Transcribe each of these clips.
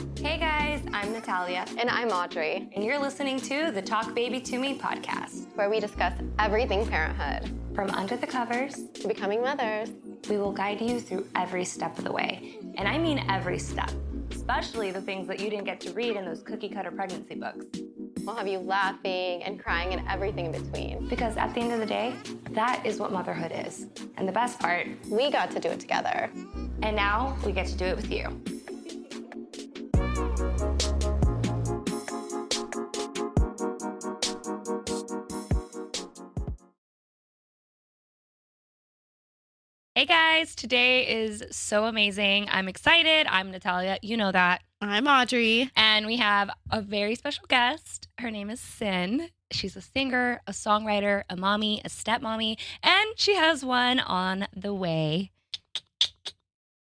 Hey guys, I'm Natalia. And I'm Audrey. And you're listening to the Talk Baby to Me podcast, where we discuss everything parenthood. From under the covers to becoming mothers. We will guide you through every step of the way. And I mean every step, especially the things that you didn't get to read in those cookie cutter pregnancy books. We'll have you laughing and crying and everything in between. Because at the end of the day, that is what motherhood is. And the best part, we got to do it together. And now we get to do it with you. Hey guys, today is so amazing. I'm excited. I'm Natalia. You know that. I'm Audrey. And we have a very special guest. Her name is Sin. She's a singer, a songwriter, a mommy, a stepmommy, and she has one on the way.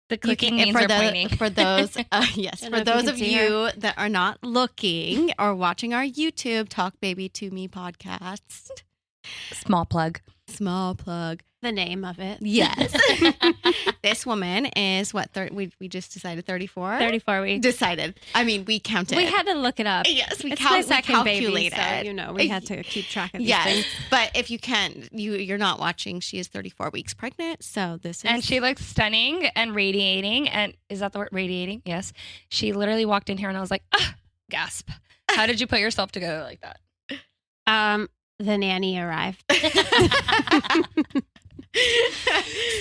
The clicking means we're pointing. For those, yes, for those of you that are not looking or watching our YouTube Talk Baby to Me podcast. Small plug. The name of it. Yes. This woman is what, we just decided 34? 34 weeks. Decided. I mean, we counted. We had to look it up. Yes, it's my second calculated. baby, so, we had to keep track of these yes, things. But if you can't, you're not watching. She is 34 weeks pregnant, so this is... And she looks stunning and radiating. And is that the word, radiating? Yes. She literally walked in here and I was like, gasp. How did you put yourself together like that? The nanny arrived.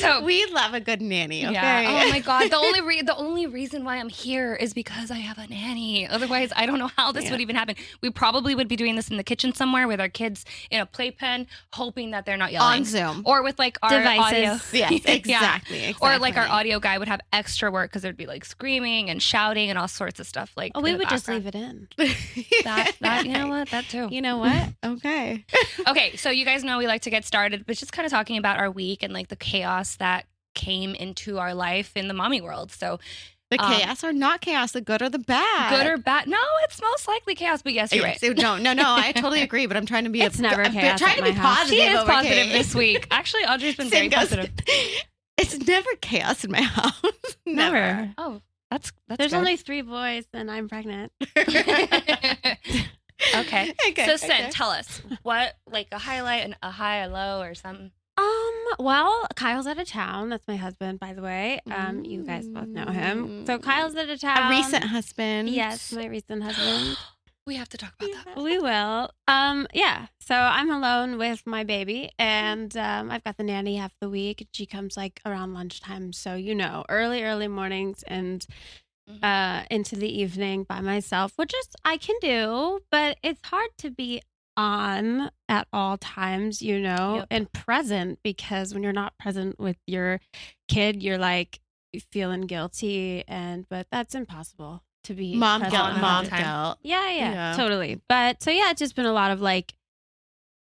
So we love a good nanny. Okay. Yeah. Oh my God. The only reason why I'm here is because I have a nanny. Otherwise, I don't know how this would even happen. We probably would be doing this in the kitchen somewhere with our kids in a playpen, hoping that they're not yelling on Zoom, or with like our devices. audio. Yes, exactly. Or like our audio guy would have extra work because there'd be like screaming and shouting and all sorts of stuff. Like we would just leave it in. That you know what? That too. You know what? Okay. Okay. So you guys know we like to get started, but just kind of talking about our week and like the chaos that came into our life in the mommy world. So the chaos or not chaos, the good or the bad? Good or bad? No, it's most likely chaos, but yes, you're right. No, I totally agree, but I'm trying to be never chaos trying to be positive. She is positive chaos. this week. Actually, Audrey's been very positive. It's never chaos in my house. Never. Oh, that's There's good. only 3 boys and I'm pregnant. Okay. So Sin, tell us what, like a highlight and a high, a low, or something. Well, Kyle's out of town. That's my husband, by the way. You guys both know him. So Kyle's out of town. A recent husband. Yes, my recent husband. We have to talk about that. We will. Yeah. So I'm alone with my baby, and I've got the nanny half the week. She comes like around lunchtime, so early mornings and into the evening by myself, which is I can do, but it's hard to be on at all times, and present, because when you're not present with your kid, you're like feeling guilty, but that's impossible to be mom present guilt. Yeah, totally. But so it's just been a lot of like,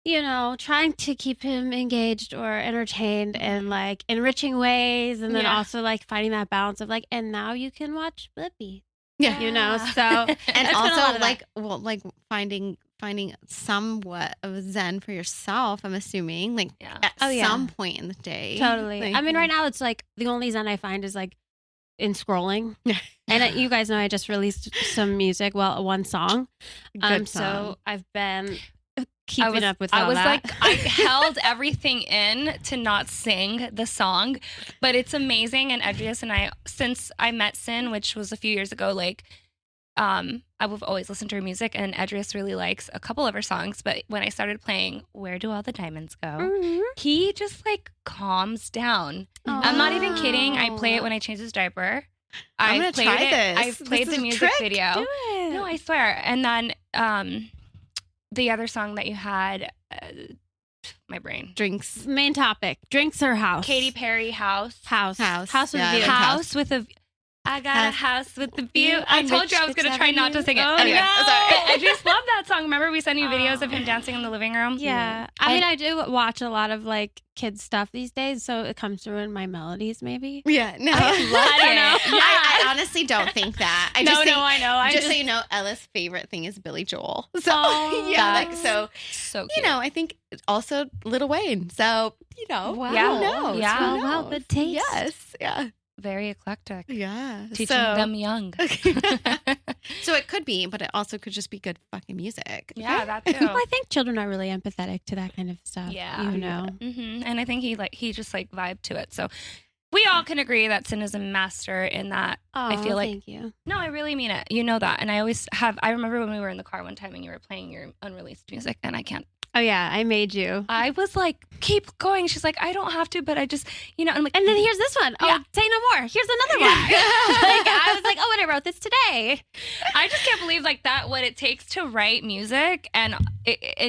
trying to keep him engaged or entertained in like enriching ways, and then also like finding that balance of like, and now you can watch Blippi. Yeah. So and also like finding somewhat of Zen for yourself, I'm assuming, like at some point in the day. Totally. Like, I mean, right now it's like the only Zen I find is like in scrolling. And you guys know I just released some music, one song. Good song. So I've been keeping up with all that. I held everything in to not sing the song, but it's amazing. And Edrius and I, since I met Sin, which was a few years ago, like, I've always listened to her music, and Edrius really likes a couple of her songs. But when I started playing "Where Do All the Diamonds Go," he just like calms down. I'm not even kidding. I play it when I change his diaper. I'm gonna try this. I've played the music video. Do it. No, I swear. And then the other song that you had, my brain. Drinks. Main topic: drinks or house? Katy Perry, House House with Yeah, a view. House with a. I got a house with the view. I told you I was going to try not to sing it. Oh, Anyway, no. I just love that song. Remember we sent you videos of him dancing in the living room? Yeah. I mean, I do watch a lot of like kids stuff these days, so it comes through in my melodies maybe. Yeah. No. I don't know. Yeah. I honestly don't think that. I I know. Just so you know, Ella's favorite thing is Billy Joel. So so cute. I think also Lil Wayne. So, Wow. who knows? Yeah. Who knows? Well, good taste. Yes. Yeah. very eclectic. Yeah. Teaching them young. So it could be, but it also could just be good fucking music. Yeah, that too. Well, I think children are really empathetic to that kind of stuff. Yeah. You know? Mm-hmm. And I think he just like vibed to it. So we all can agree that Sin is a master in that. I feel like. Thank you. No, I really mean it. You know that. And I remember when we were in the car one time and you were playing your unreleased music and I can't. Oh, yeah. I made you. I was like, keep going. She's like, I don't have to, but I just, I'm like. And then here's this one. Oh, say no more. Here's another one. Like, I was like, and I wrote this today. I just can't believe like that, what it takes to write music and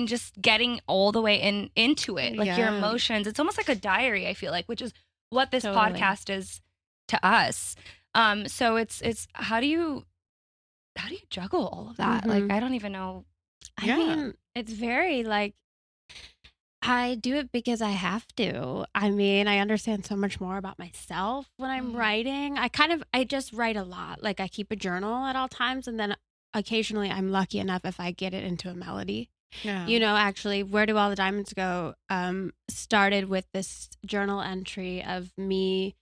just getting all the way into it. Like your emotions. It's almost like a diary, I feel like, which is what this podcast is to us. So it's how do you juggle all of that? Like, I don't even know. I mean, it's very like, I do it because I have to. I mean, I understand so much more about myself when I'm writing. I just write a lot. Like I keep a journal at all times. And then occasionally I'm lucky enough if I get it into a melody. Yeah. Actually, Where Do All the Diamonds Go started with this journal entry of me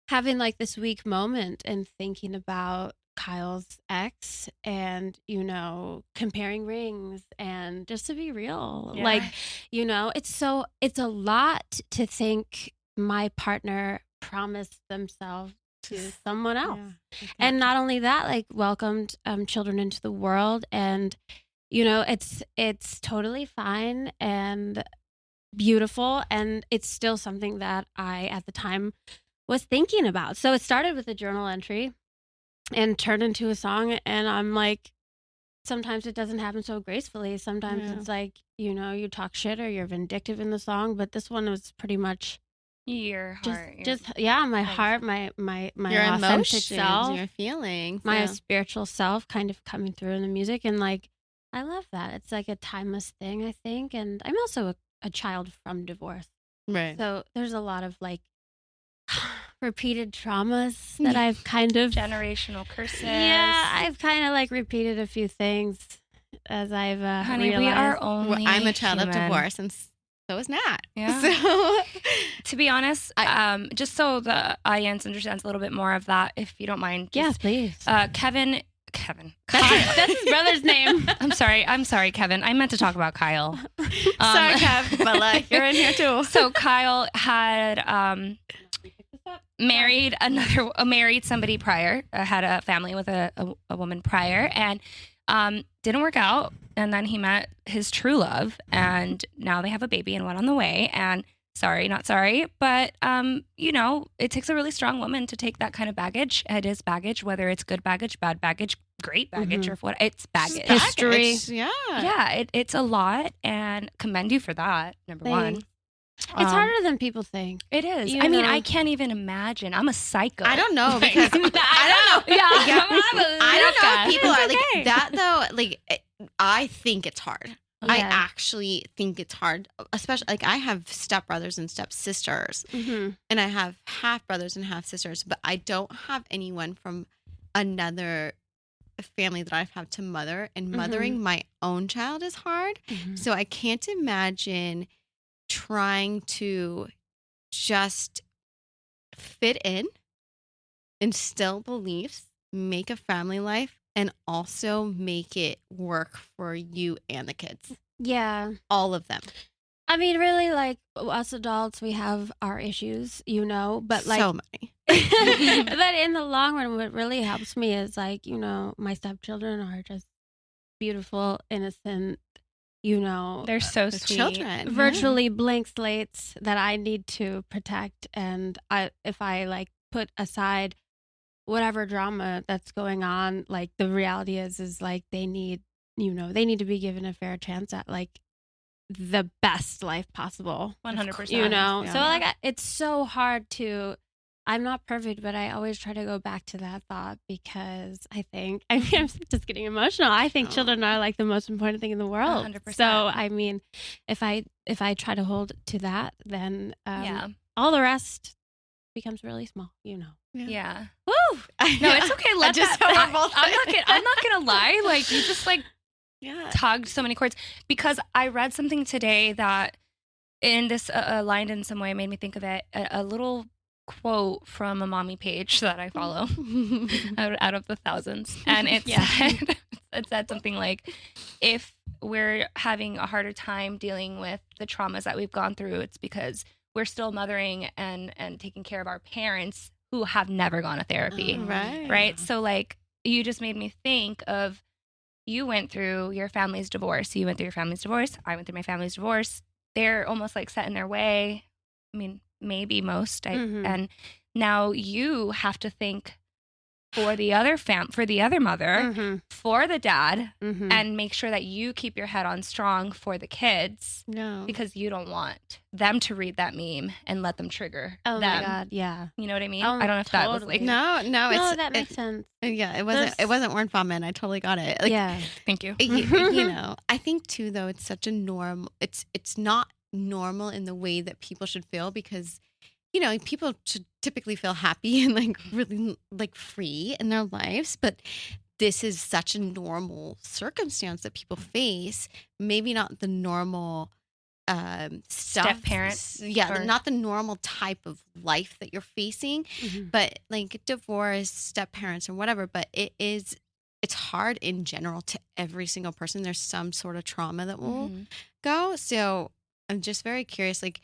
having like this weak moment and thinking about Kyle's ex and, comparing rings and just to be real, like, it's a lot to think my partner promised themselves to someone else. Yeah, and not only that, like welcomed children into the world and, it's totally fine and beautiful. And it's still something that I, at the time, was thinking about. So it started with a journal entry and turned into a song. And I'm like, sometimes it doesn't happen so gracefully. Sometimes it's like, you talk shit or you're vindictive in the song. But this one was pretty much your heart. My heart, my your authentic emotions, self, your feelings, my spiritual self kind of coming through in the music. And like, I love that. It's like a timeless thing, I think. And I'm also a child from divorce. Right. So there's a lot of like repeated traumas that I've kind of generational curses. Yeah, I've kind of like repeated a few things as I've Honey, realized. we are only I'm a child human. of divorce, and so is Nat. Yeah. So, to be honest, just so the audience understands a little bit more of that, if you don't mind. Yes, please. Kevin. That's his brother's name. I'm sorry, Kevin. I meant to talk about Kyle. Sorry, Kev, but like you're in here too. So Kyle had married somebody prior, had a family with a woman prior, and didn't work out. And then he met his true love, and now they have a baby and one on the way. And sorry, not sorry, but it takes a really strong woman to take that kind of baggage. It is baggage, whether it's good baggage, bad baggage, great baggage, or what. It's baggage. History. Yeah. It's a lot, and commend you for that. Number one. It's harder than people think. It is. I mean, I can't even imagine. I'm a psycho. I don't know because I don't know. I don't know if people are like that though. Like, I think it's hard. Yeah. I actually think it's hard, especially like I have stepbrothers and stepsisters, and I have half brothers and half sisters, but I don't have anyone from another family that I've had to mother. And mothering my own child is hard, so I can't imagine trying to just fit in, instill beliefs, make a family life, and also make it work for you and the kids. Yeah. All of them. I mean, really, like, us adults, we have our issues, but like... So many. But in the long run, what really helps me is like, my stepchildren are just beautiful, innocent, they're so sweet. Children. Virtually blank slates that I need to protect. And if I like put aside whatever drama that's going on, like the reality is like they need to be given a fair chance at like the best life possible. 100%. So like it's so hard to. I'm not perfect, but I always try to go back to that thought because I'm just getting emotional. I think children are like the most important thing in the world. 100%. So, I mean, if I try to hold to that, then all the rest becomes really small, Yeah. Woo! No, it's okay. I'm not gonna lie. Like you just like tugged so many chords because I read something today that in this aligned in some way made me think of it. A little quote from a mommy page that I follow out of the thousands. And it said something like, if we're having a harder time dealing with the traumas that we've gone through, it's because we're still mothering and taking care of our parents who have never gone to therapy. Right. So like, you just made me think of, you went through your family's divorce. You went through your family's divorce. I went through my family's divorce. They're almost like set in their way. I mean, maybe most. And now you have to think for the other for the other mother, for the dad, and make sure that you keep your head on strong for the kids. No. Because you don't want them to read that meme and let them trigger them. My God, yeah. You know what I mean? Oh, I don't know if that was like... No, that makes sense. Yeah, it wasn't Warren Fallman. I totally got it. Like, yeah. Thank you. You know, I think too, though, it's such a norm. It's not normal in the way that people should feel, because, you know, people should typically feel happy and like really like free in their lives. But this is such a normal circumstance that people face. Maybe not the normal step parents. Yeah, not the normal type of life that you're facing, but like divorce, step parents, or whatever. But it's hard in general to every single person. There's some sort of trauma that will go. So I'm just very curious, like,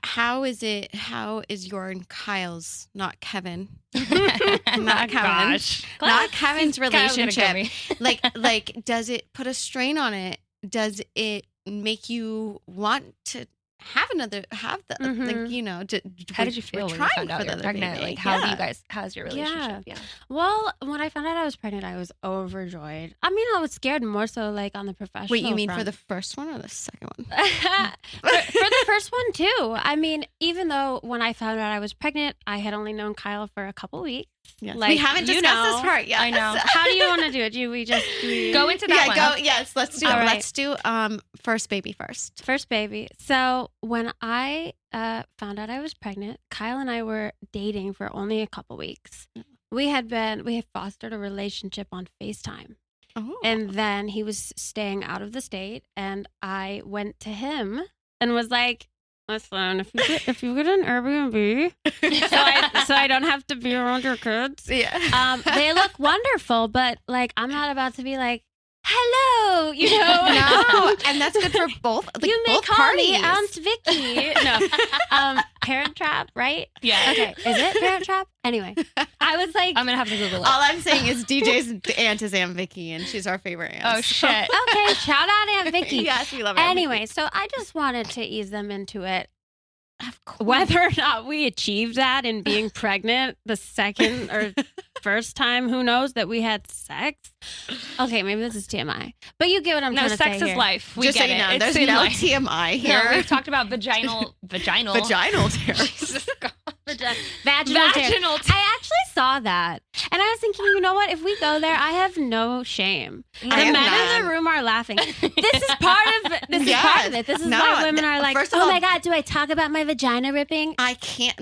how is your and Kyle's, not Kevin, not Kevin's relationship? like, does it put a strain on it? Does it make you want to have like, you know, how did you feel when you found out you were pregnant? Baby? Like, how's your relationship? Yeah. Well, when I found out I was pregnant, I was overjoyed. I mean, I was scared more so like on the professional Wait, you mean front. for the first one or the second one? for the first one too. I mean, even though when I found out I was pregnant, I had only known Kyle for a couple weeks. Yes. Like, we haven't discussed this part yet. I know. How do you want to do it? Do we go into that one? Yes, let's do it. Right. Let's do first baby first. First baby. So when I found out I was pregnant, Kyle and I were dating for only a couple weeks. We had fostered a relationship on FaceTime. Oh. And then he was staying out of the state, and I went to him and was like, listen, if you get an Airbnb, so I don't have to be around your kids. Yeah. They look wonderful, but like, I'm not about to be like, hello, you know. No, and that's good for both. Like, you may both call parties. me Aunt Vicky. No, Parent Trap, right? Yeah. Okay, is it Parent Trap? Anyway, I was like, I'm gonna have to Google it. All I'm saying is DJ's aunt is Aunt Vicky, and she's our favorite aunt. Oh shit. okay, shout out Aunt Vicky. Yes, we love Aunt Anyway, so I just wanted to ease them into it. Whether or not we achieved that in being pregnant the second or first time, who knows, that we had sex. Okay, maybe this is TMI, but you get what I'm trying to say. No, sex is life. We just get so you know, it. there's It's no life. TMI here. No, we've talked about vaginal vaginal tears. Jesus God. Vaginal tears. Vaginal tears. I actually saw that, and I was thinking, you know what? If we go there, I have no shame. The men in the room are laughing. This is part of it. This is part of it. This is why women are like, oh my God, do I talk about my vagina ripping? I can't.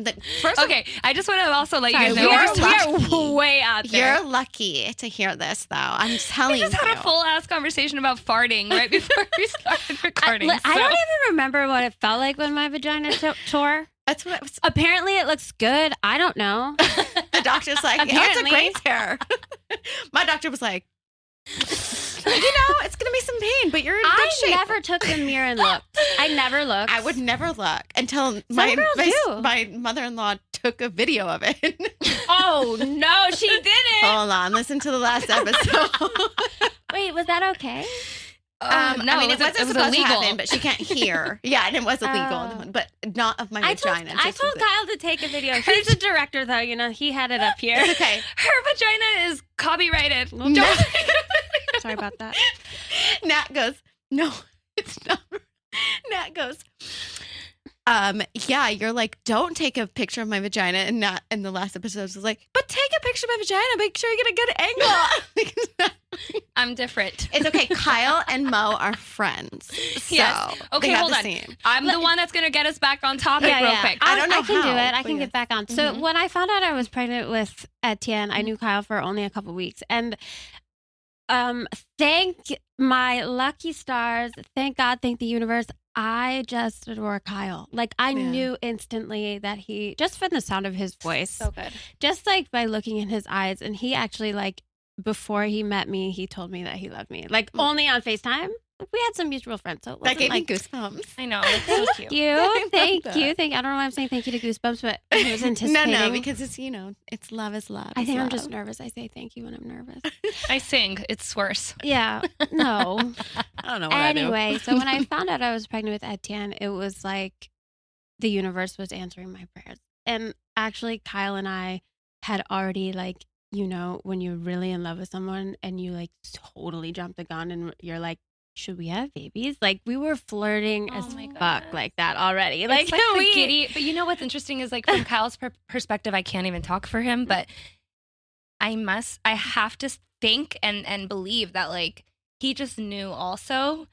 Okay, I just want to also let you guys know we are way out there. You're lucky to hear this, though. I'm telling you. We just had a full ass conversation about farting right before we started recording. I don't even remember what it felt like when my vagina tore. That's what it was. Apparently, it looks good. I don't know. The doctor's like, yeah, it's a great tear. My doctor was like, you know, it's going to be some pain, but you're in good shape. I never took the mirror and looked. I never looked. I would never look until my mother-in-law took a video of it. Oh, no, she didn't. Hold on. Listen to the last episode. Wait, was that okay? No, I mean, it wasn't supposed illegal. to happen, but she can't hear. Yeah, and it was illegal, but not of my vagina. I told Kyle to take a video. He's the director, though. You know, he had it up here. It's okay. Her vagina is copyrighted. No. Sorry about that. Nat goes, no, it's not. Nat goes, yeah, you're like, don't take a picture of my vagina. And Nat in the last episode was like, but take a picture of my vagina. Make sure you get a good angle. I'm different. It's okay. Kyle and Mo are friends. So yes. Okay, hold on. I'm the one that's going to get us back on topic real quick. I don't know I can do how, it. I can get back on. So when I found out I was pregnant with Etienne, I knew Kyle for only a couple weeks. And thank my lucky stars, thank God, thank the universe, I just adore Kyle. Like, I knew instantly that he, just from the sound of his voice, So good. just like by looking in his eyes, and he actually, like, before he met me, he told me that he loved me. Like, only on FaceTime. We had some mutual friends, so it wasn't That gave like, me goosebumps. I know. It's so cute. Thank you. I don't know why I'm saying thank you to Goosebumps, but I was anticipating. No, because it's, it's love is love. I think I'm love. just nervous. I say thank you when I'm nervous. I sing. It's worse. Yeah. No. I don't know what Anyway, so when I found out I was pregnant with Etienne, it was like the universe was answering my prayers. And actually, Kyle and I had already, like, when you're really in love with someone and you like totally jump the gun and you're like, should we have babies? Like, we were flirting as my fuck goodness. like that already. It's like the giddy. But you know what's interesting is, like, from Kyle's perspective, I can't even talk for him, but I have to think and believe that, like, he just knew also.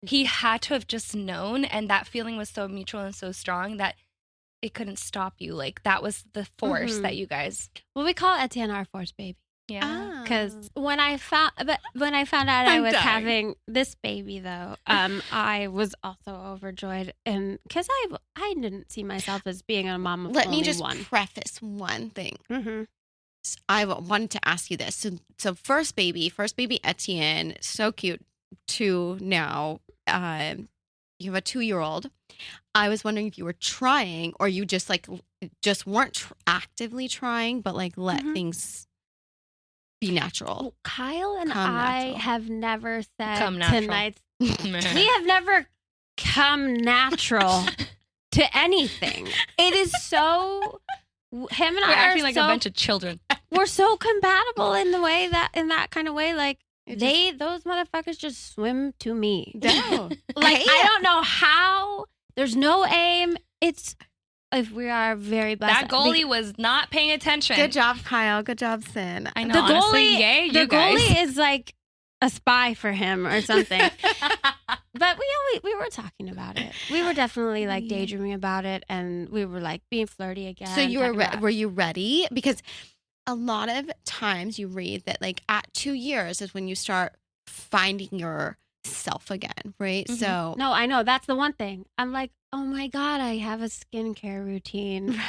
He had to have just known, and that feeling was so mutual and so strong that it couldn't stop you. Like, that was the force that you guys. Well, we call Etienne our force baby. Yeah. Because when I found out I was having this baby, though, I was also overjoyed, and because I didn't see myself as being a mom of Let only me just one. preface one thing. Mm-hmm. I wanted to ask you this. So first baby Etienne, so cute. 2 now. You have a 2-year-old. I was wondering if you were trying, or you just weren't actively trying, but like let things be natural. Well, Kyle and Come I natural. have never said Come natural. tonight's. We have never come natural to anything. It is so. Him and We're I acting are like so, a bunch of children. we're so compatible in that kind of way. Like, It those motherfuckers just swim to me. No. Like, Hey, I don't know how. There's no aim. It's if we are very blessed. That goalie was not paying attention. Good job, Kyle. Good job, Sin. I know. The honestly, goalie, yay, the you guys. goalie is like a spy for him or something. But we were talking about it. We were definitely like daydreaming about it, and we were like being flirty again. So you talking were you ready? Because a lot of times you read that like at 2 years is when you start finding yourself again, right? Mhm. So No, I know. That's the one thing. I'm like, oh my God, I have a skincare routine.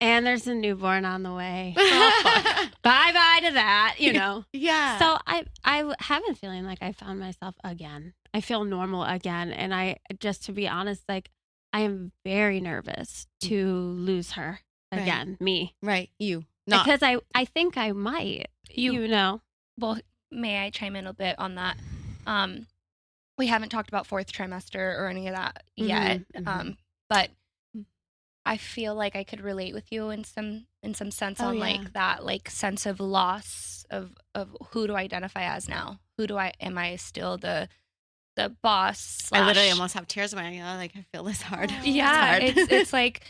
And there's a newborn on the way. Bye-bye to that, yeah. So I have been feeling like I found myself again. I feel normal again. And I, just to be honest, like, I am very nervous to lose her again, me. Right, you. Not Because I think I might, Well, may I chime in a bit on that? We haven't talked about 4th trimester or any of that yet, but I feel like I could relate with you in some sense on like that like sense of loss of who do I identify as now? Am I still the boss? I literally almost have tears in my eyes. Like, I feel this hard. Yeah, It's hard.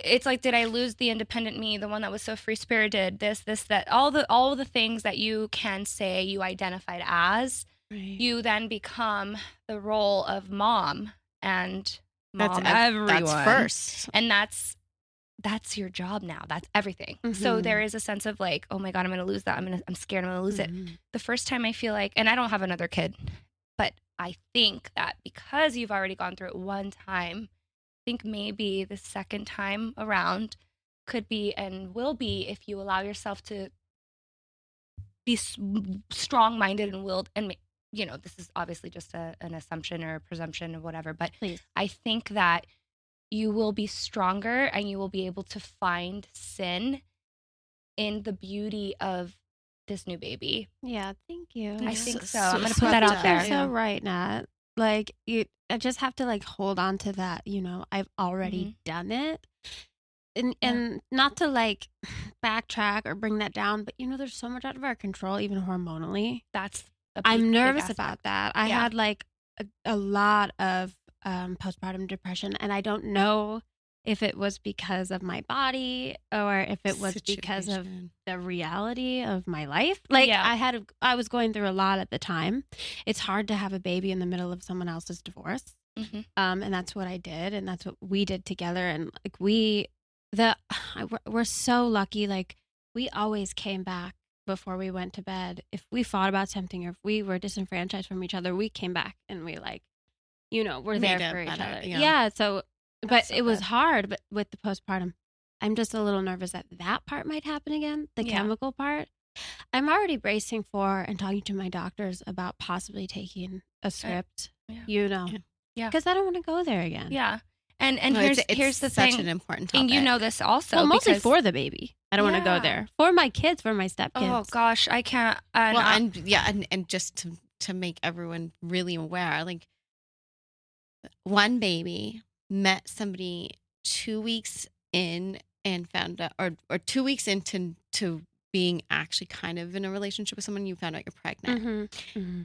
it's like did I lose the independent me, the one that was so free spirited? This that all the things that you can say you identified as. Right. You then become the role of mom and mom That's everyone. That's first. And that's your job now. That's everything. So there is a sense of like, oh my God, I'm going to lose that. I'm scared I'm going to lose it. The first time I feel like, and I don't have another kid, but I think that because you've already gone through it one time, I think maybe the second time around could be and will be if you allow yourself to be strong-minded and willed. And this is obviously just an assumption or a presumption or whatever, but Please. I think that you will be stronger and you will be able to find sin in the beauty of this new baby. Yeah, thank you. I think so. so I'm going to put that out there. You're so right, Nat. Like, I just have to like hold on to that. I've already done it, and not to like backtrack or bring that down, but there's so much out of our control, even hormonally. That's I'm nervous big about aspect. that. I had like a lot of postpartum depression, and I don't know if it was because of my body or if it was because of the reality of my life. Like I was going through a lot at the time. It's hard to have a baby in the middle of someone else's divorce. And that's what I did, and that's what we did together. And like we're so lucky. Like, we always came back before we went to bed. If we fought about something or if we were disenfranchised from each other, we came back and we like we're Made there it for each better, other. yeah. Yeah. So, but That's so it was good. hard. But with the postpartum, I'm just a little nervous that part might happen again. The Yeah. chemical part. I'm already bracing for and talking to my doctors about possibly taking a script. Yeah. Yeah. Because I don't want to go there again. Yeah. And No, here's it's the such thing. an important topic. And you know this also. Well, mostly because, for the baby. I don't want to go Yeah. there. For my kids, for my stepkids. Oh gosh, I can't. Well, and just to make everyone really aware, like one baby met somebody 2 weeks in and found out, or 2 weeks into being actually kind of in a relationship with someone, you found out you're pregnant,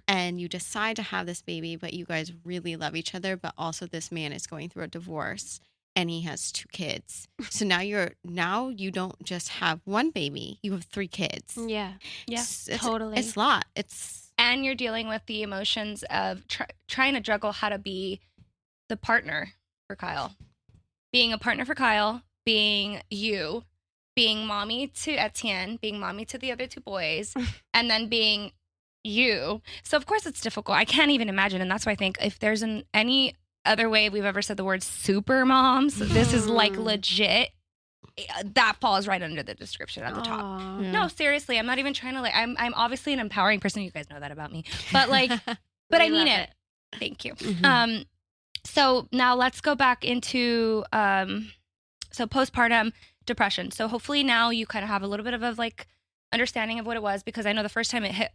and you decide to have this baby, but you guys really love each other, but also this man is going through a divorce and he has 2 kids. So now you don't just have one baby, you have 3 kids. Yeah. It's Totally. It's a lot. and you're dealing with the emotions of trying to juggle how to be the partner for Kyle, being a partner for Kyle, being you, being mommy to Etienne, being mommy to the other 2 boys, and then being you. So of course it's difficult. I can't even imagine, and that's why I think if there's any other way we've ever said the word super moms, this is like legit. That falls right under the description at the top. Aw. Yeah. No, seriously, I'm not even trying to I'm obviously an empowering person. You guys know that about me. But like, but I We mean love it. Thank you. Mhm. So now let's go back into so postpartum depression. So hopefully now you kind of have a little bit of a like understanding of what it was, because I know the first time it hit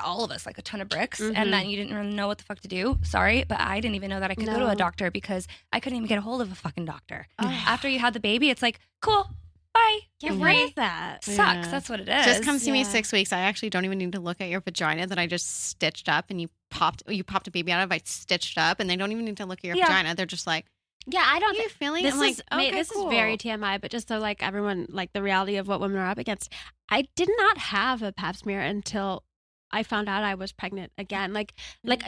all of us like a ton of bricks, and then you didn't really know what the fuck to do. Sorry, but I didn't even know that I could go to No. a doctor because I couldn't even get a hold of a fucking doctor. Oh. After you had the baby, it's like, cool, bye, Yeah, you're what free. is that? Sucks. Yeah. That's what it is. Just come see me Yeah. 6 weeks. I actually don't even need to look at your vagina that I just stitched up, and you popped a baby out of. I stitched up, and they don't even need to look at your Yeah. vagina. They're just like, Yeah, I don't. "Are you feeling?" This I'm like, is okay, this cool. is very TMI, but just so like everyone, like the reality of what women are up against. I did not have a pap smear until I found out I was pregnant again. Like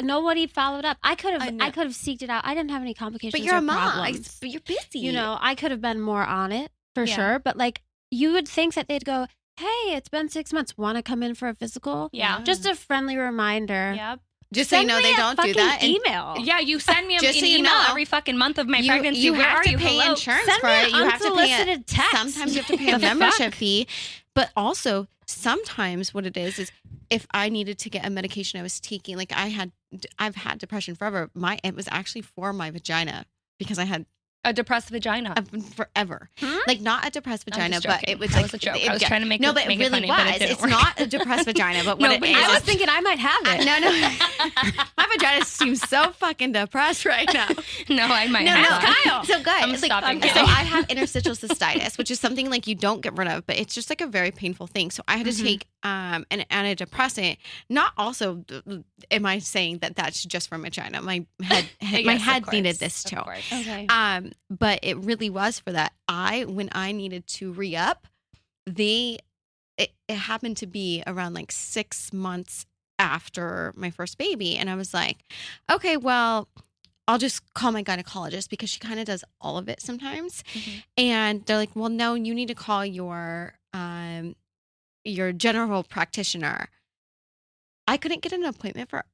nobody followed up. I could I know. have seeked it out. I didn't have any complications. But you're or a mom. problems. But you're busy. You know, I could have been more on it for Yeah. sure. But like, you would think that they'd go, "Hey, it's been 6 months. Want to come in for a physical?" Yeah. Just a friendly reminder. Yep. Just so you Send know, me they a don't do fucking that. And email. Yeah, you send me an Just so you email know, every fucking month of my you, pregnancy. you Where have are to you? pay Hello? insurance Send for me it. an You have to pay unsolicited text. Sometimes you have to pay a The membership fuck? fee. But also, sometimes what it is if I needed to get a medication I was taking, like I've had depression forever. It was actually for my vagina because I had A depressed vagina. forever. Hmm? Like not a depressed I'm vagina, just but joking. it was That like was a joke. I was trying to make no, it, but make it really funny, but was. it didn't It's work. not a depressed vagina, but what No, it but is. I was thinking I might have it. No, my vagina seems so fucking depressed right now. No, I might No, have. no. Kyle. So good. I'm It's like, stopping so now. I have interstitial cystitis, which is something like you don't get rid of, but it's just like a very painful thing. So I had to take an antidepressant. Not also, am I saying that that's just for vagina? My head, my Yes, of head course, needed this of too. course. Okay. But it really was for that. When I needed to re-up, it happened to be around like 6 months after my first baby. And I was like, okay, well, I'll just call my gynecologist because she kind of does all of it sometimes. And they're like, well, no, you need to call your general practitioner. I couldn't get an appointment for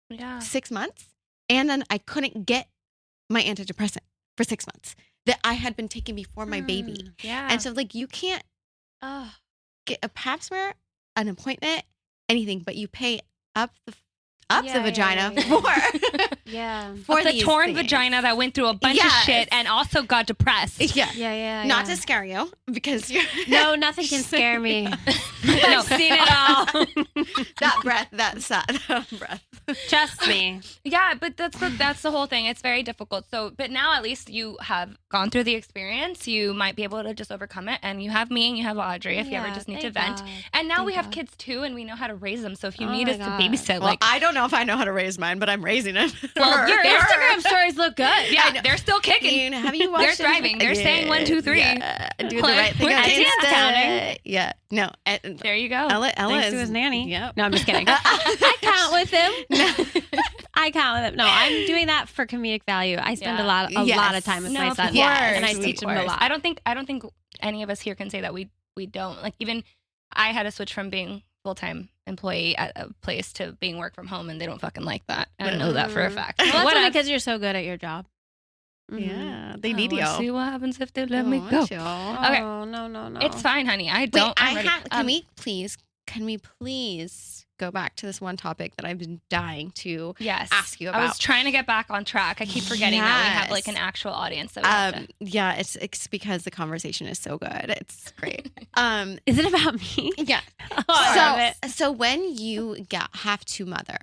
Yeah. 6 months. And then I couldn't get my antidepressant for 6 months that I had been taking before my baby. Yeah. And so like you can't oh. get a pap smear, an appointment, anything, but you pay up the Yeah, vagina yeah. for Yeah. for the these torn things. vagina that went through a bunch of Yes. shit and also got depressed. Yeah. Yeah. Not yeah. to scare you because you're No, nothing can scare me. No. I've seen it all. that breath, that sad breath. Trust me. Yeah, but that's the whole thing. It's very difficult. So, but now at least you have gone through the experience. You might be able to just overcome it. And you have me and you have Audrey if you ever Yeah, just need to thank vent. God. And now Thank we have God. kids too, and we know how to raise them. So if you Oh need my us to God. babysit, Well, like, I don't know if I know how to raise mine, but I'm raising it. Well, Your They're- Instagram stories look good. yeah, they're still kicking. Have you watched? They're thriving. They're saying 1, 2, 3. Yeah, do the Like, right thing. we're on dance Insta. counting. Yeah. No. There you go. Ella Thanks is to his nanny. Yep. No, I'm just kidding. I count with him. I count with him. No, I'm doing that for comedic value. I spend Yeah. a lot Yes. of time with No, my of son, course. and I Of teach him a course. lot. I don't think any of us here can say that we don't. Like even I had to switch from being full-time employee at a place to being work from home, and they don't fucking like that. I know that for a fact. Well, that's What only if- because you're so good at your job. Yeah, they Oh, need you. we'll see what happens if they let me Oh, go. want you. Okay. Oh, no. It's fine, honey. I'm Wait, ready. Can we please go back to this one topic that I've been dying to Yes. ask you I was about? trying to get back on track. I keep forgetting that we have like Yes. an actual audience. That we have to... Yeah, it's because the conversation is so good. It's great. Is it about me? Yeah. Oh, I love it. So when you have to mother,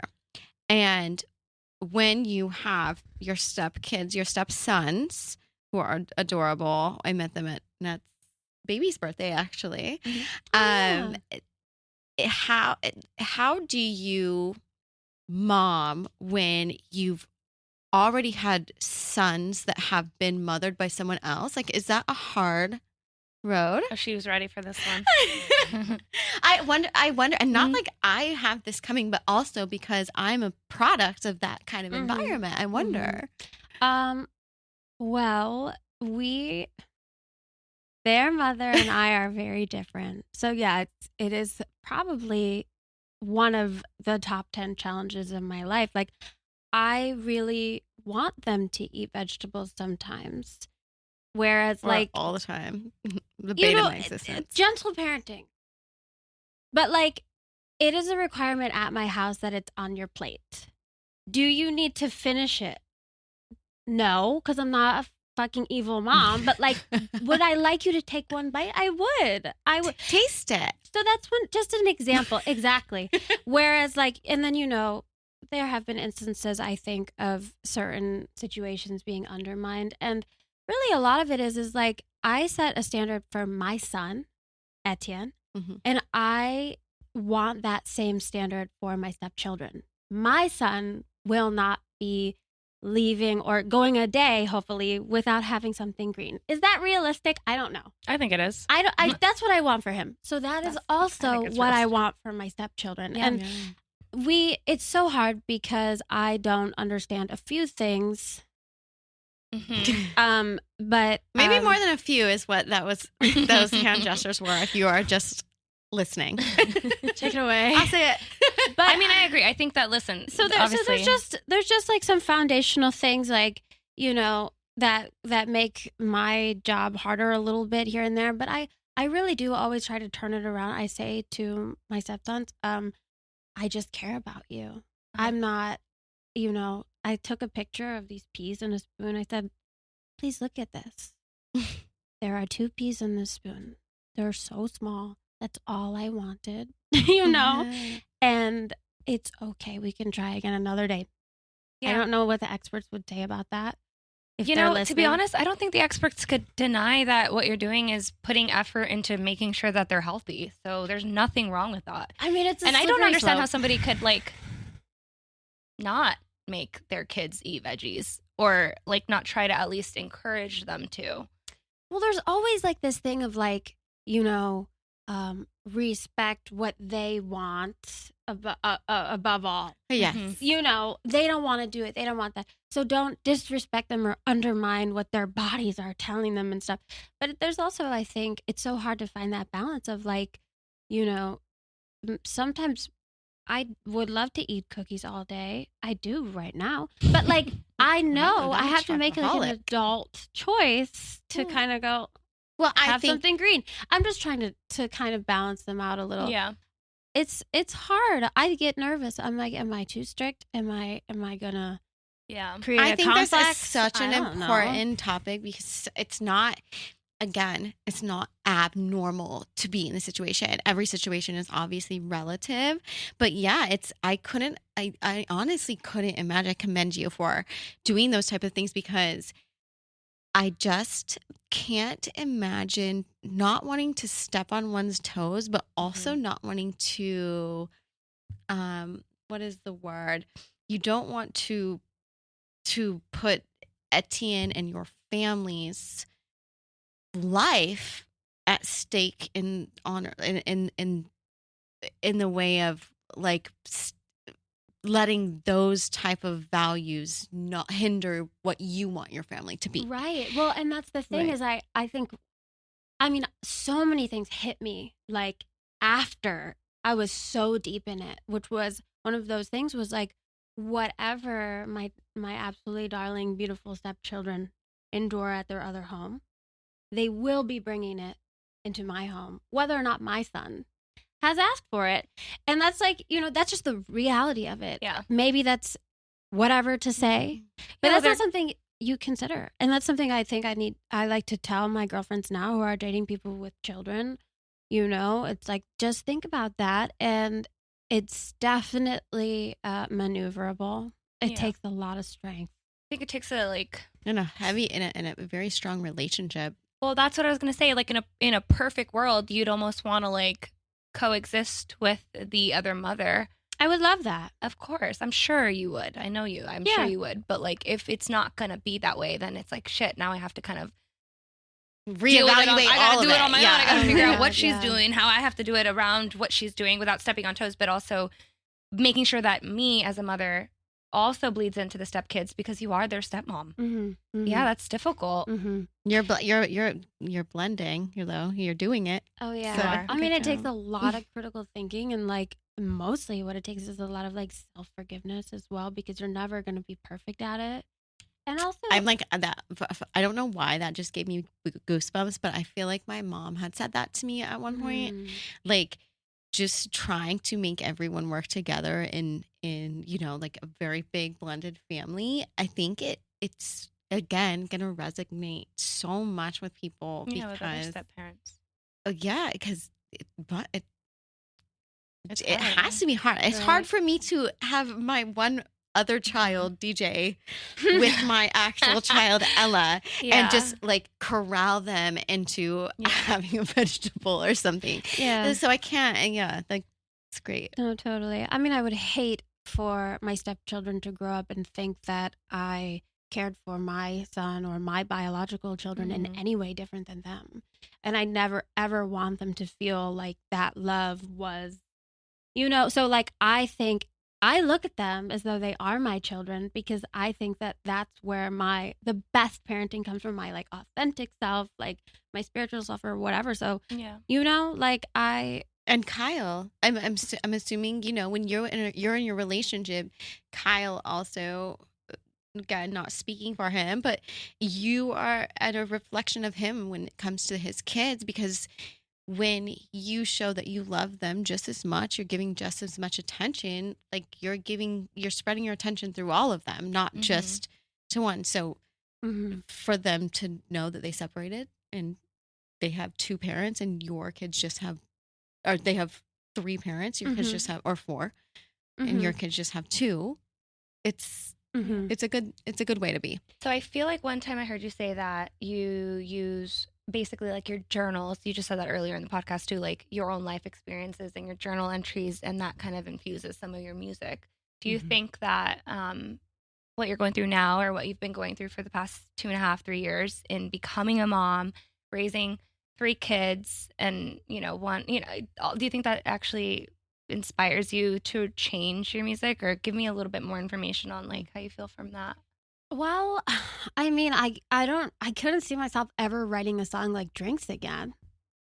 and when you have your stepkids, your stepsons, who are adorable, I met them at Nat's baby's birthday, actually. Yeah. How do you mom when you've already had sons that have been mothered by someone else? Like, is that a hard road? Oh, she was ready for this one. I wonder, and not like I have this coming, but also because I'm a product of that kind of environment. I wonder. Well, their mother and I are very different. So yeah, it is probably one of the top 10 challenges of my life. Like, I really want them to eat vegetables sometimes. Whereas Or like all the time, the you beta know, my existence. gentle parenting. But like, it is a requirement at my house that it's on your plate. Do you need to finish it? No, because I'm not a fucking evil mom. But like, would I like you to take one bite? I would. Taste it. So that's just an example. Exactly. Whereas like, and then, there have been instances, I think, of certain situations being undermined. And really a lot of it is like, I set a standard for my son, Etienne, and I want that same standard for my stepchildren. My son will not be leaving or going a day, hopefully, without having something green. Is that realistic? I don't know. I think it is. That's what I want for him. So that is also what I want for my stepchildren. Yeah. And it's so hard because I don't understand a few things. But Maybe more than a few is what those hand gestures were. If you are just listening, take it away. I'll say it. But I mean, I agree. I think that there's just like some foundational things, like that make my job harder a little bit here and there. But I really do always try to turn it around. I say to my stepsons, I just care about you. I'm not, I took a picture of these peas in a spoon. I said, please look at this. There are 2 peas in this spoon. They're so small. That's all I wanted, and it's okay. We can try again another day. Yeah. I don't know what the experts would say about that. If they're listening. To be honest, I don't think the experts could deny that what you're doing is putting effort into making sure that they're healthy. So there's nothing wrong with that. I mean, and I don't understand how somebody could like not make their kids eat veggies or like not try to at least encourage them to. Well, there's always like this thing of like, respect what they want above all. Yes. They don't want to do it. They don't want that. So don't disrespect them or undermine what their bodies are telling them and stuff. But there's also, I think, it's so hard to find that balance of like, sometimes I would love to eat cookies all day. I do right now. But like, I know I have to make like an adult choice to kind of go, well, I think something green. I'm just trying to kind of balance them out a little. Yeah. It's hard. I get nervous. I'm like, am I too strict? Am I gonna create a think complex? this is such an important topic because it's not abnormal to be in the situation. Every situation is obviously relative, but yeah, I honestly couldn't imagine. I commend you for doing those type of things because I just can't imagine not wanting to step on one's toes, but also not wanting to, what is the word? You don't want to put Etienne and your family's life at stake in honor in the way of like letting those type of values not hinder what you want your family to be. Right. Well, and that's the thing is I think, so many things hit me like after I was so deep in it, which was one of those things was like, whatever my absolutely darling, beautiful stepchildren endure at their other home, they will be bringing it into my home, whether or not my son has asked for it. And that's like, that's just the reality of it. Yeah. Maybe that's whatever to say, but that's not something you consider. And that's something I think I like to tell my girlfriends now who are dating people with children. It's like, just think about that. And it's definitely maneuverable. It takes a lot of strength. I think it takes a heavy in a very strong relationship. Well, that's what I was gonna say. Like in a perfect world, you'd almost want to like coexist with the other mother. I would love that. Of course, I'm sure you would. I know you. I'm sure you would. But like, if it's not gonna be that way, then it's like shit. Now I have to kind of reevaluate all of it. I gotta do it on my own. I gotta figure out what she's Yeah. doing, how I have to do it around what she's doing without stepping on toes, but also making sure that me as a mother also bleeds into the stepkids because you are their stepmom. Mm-hmm. Mm-hmm. Yeah, that's difficult. Mm-hmm. You're blending. You're doing it. Oh yeah. So- I mean, it takes a lot of critical thinking, and like mostly what it takes is a lot of like self-forgiveness as well, because you're never going to be perfect at it. And also, I'm like that. I don't know why that just gave me goosebumps, but I feel like my mom had said that to me at one point. Like, just trying to make everyone work together in like a very big blended family. I think it's again gonna resonate so much with people With other because step-parents. because it It's it hard. has to be hard. It's Right. hard for me to have my one other child DJ with my actual child Ella and just like corral them into having a vegetable or something. yeah. So I can't. And like it's great. No, totally. I mean, I would hate for my stepchildren to grow up and think that I cared for my son or my biological children in any way different than them. And I never, ever want them to feel like that love was, so like I look at them as though they are my children because I think that that's where the best parenting comes from, my like authentic self, like my spiritual self or whatever. So, like And Kyle, I'm assuming when you're in your relationship, Kyle also, again, not speaking for him, but you are at a reflection of him when it comes to his kids, because when you show that you love them just as much, you're giving just as much attention, like you're spreading your attention through all of them, not just to one. So for them to know that they separated and they have two parents and your kids just have, or they have three parents, your kids just have, or four, and your kids just have two. It's a good way to be. So I feel like one time I heard you say that you use basically like your journals. You just said that earlier in the podcast too, like your own life experiences and your journal entries, and that kind of infuses some of your music. Do you think that what you're going through now, or what you've been going through for the past 2.5-3 years in becoming a mom, raising 3 kids, and do you think that actually inspires you to change your music, or give me a little bit more information on like how you feel from that? Well, I mean, I couldn't see myself ever writing a song like Drinks again.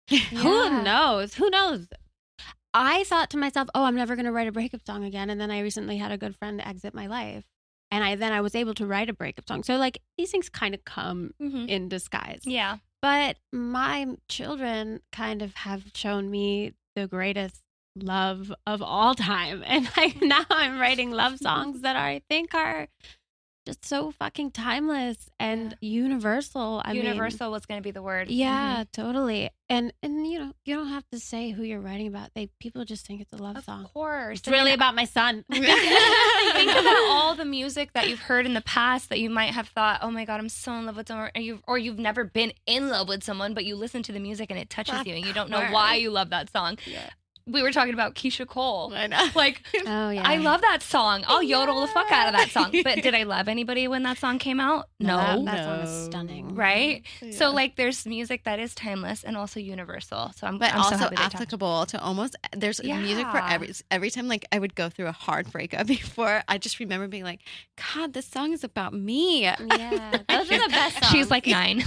Who knows? I thought to myself, oh, I'm never going to write a breakup song again. And then I recently had a good friend exit my life. And I was able to write a breakup song. So like these things kind of come in disguise. Yeah. But my children kind of have shown me the greatest love of all time. And now I'm writing love songs that I think are just so fucking timeless and universal. Universal was going to be the word. Yeah, totally. And you don't have to say who you're writing about. People just think it's a love song. Of course. It's really about my son. Think about all the music that you've heard in the past that you might have thought, oh my God, I'm so in love with someone. Or you've never been in love with someone, but you listen to the music and it touches you and you don't know why you love that song. Yeah. We were talking about Keisha Cole. I know. Like, oh yeah, I love that song. I'll yodel the fuck out of that song. But did I love anybody when that song came out? No. That song is stunning. Right? Yeah. So like there's music that is timeless and also universal. So I'm also so happy they applicable to almost, there's music for every time. Like I would go through a hard breakup before, I just remember being like, God, this song is about me. Yeah, those are the best songs. She's like 9.